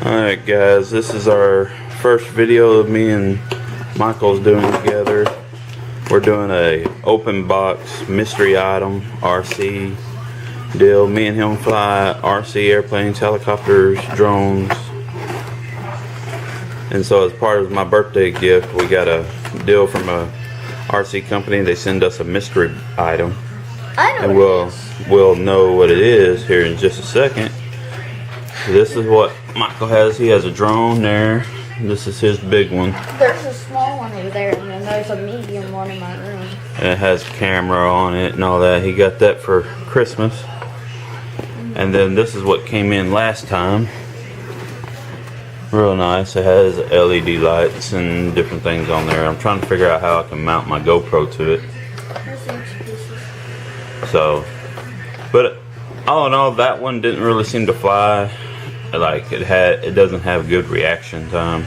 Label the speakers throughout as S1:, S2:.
S1: Alright guys, this is our first video of me and Michael's doing together. We're doing a open box mystery item RC deal. Me and him fly RC airplanes, helicopters, drones. And so as part of my birthday gift, we got a deal from a RC company. They send us a mystery item.
S2: I know
S1: And we'll know what it is here in just a second. This is what Michael has. He has a drone there. This is his big one.
S2: There's a small one over there, and then there's a medium one in my room.
S1: And it has camera on it and all that. He got that for Christmas. And then this is what came in last time. Real nice. It has LED lights and different things on there. I'm trying to figure out how I can mount my GoPro to it. So, but all in all, that one didn't really seem to fly. Like it doesn't have good reaction time.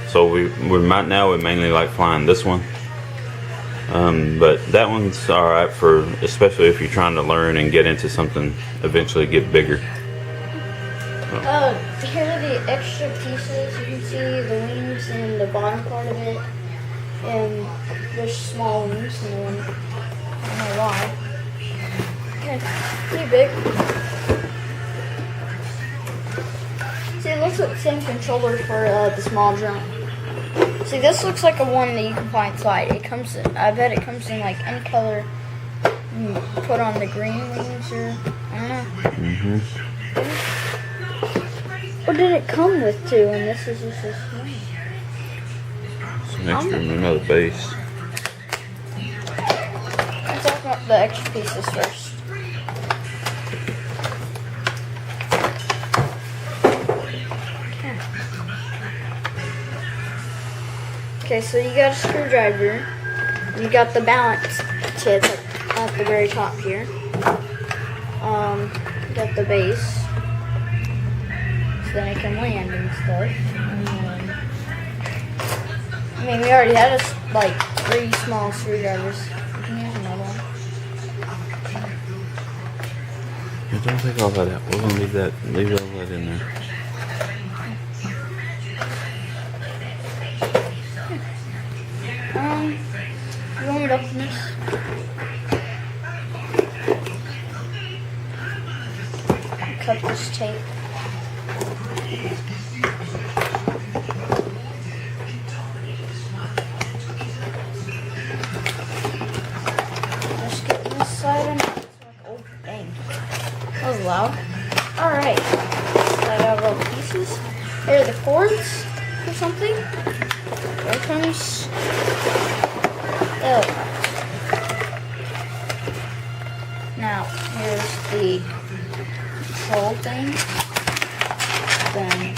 S1: So we mainly like flying this one. But that one's alright for, especially if you're trying to learn and get into something, eventually get bigger.
S2: Here are the extra pieces. You can see the wings and the bottom part of it. And there's small wings and then, I don't know why. Yeah, pretty big. See, it looks like the same controller for the small drone. See, this looks like a one that you can find slide. It comes in, I bet it comes in like any color. You put on the green wings or, I don't know. What did it come with too? And this is just a swing.
S1: Some extra, another base.
S2: Let's talk about the extra pieces first. Okay, so you got a screwdriver. You got the balance tip at the very top here. You got the base. So then it can land and stuff. And then, I mean, we already had like 3 small screwdrivers. You can use another one.
S1: Don't take all that out. We're gonna leave all that in there.
S2: You want me to open this? Cut this tape. Just get this side and it's like, oh dang. That was loud. Alright. Slide out all the pieces. Here are the cords or something. There comes. Oh. Now, here's the control thing. Then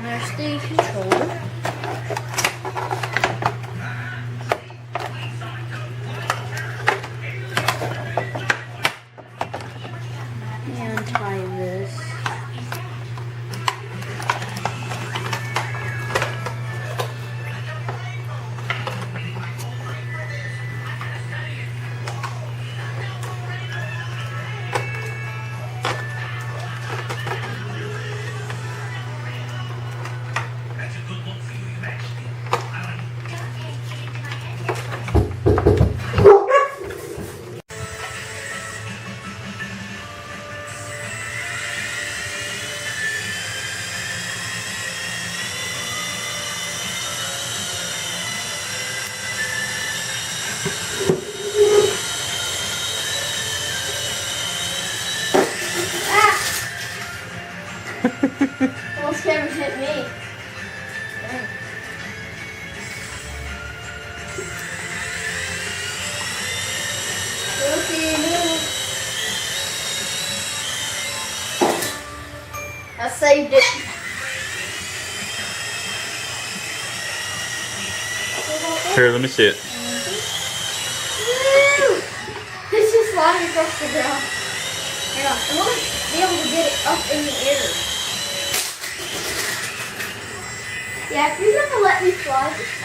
S2: there's the controller. And tie this. Almost came and hit me. Dang. I saved it.
S1: Here, let me see it.
S2: Woo! It's just flying across the ground. Hang on, I want to be able to get it up in the air Yeah, if you're gonna let me fly, just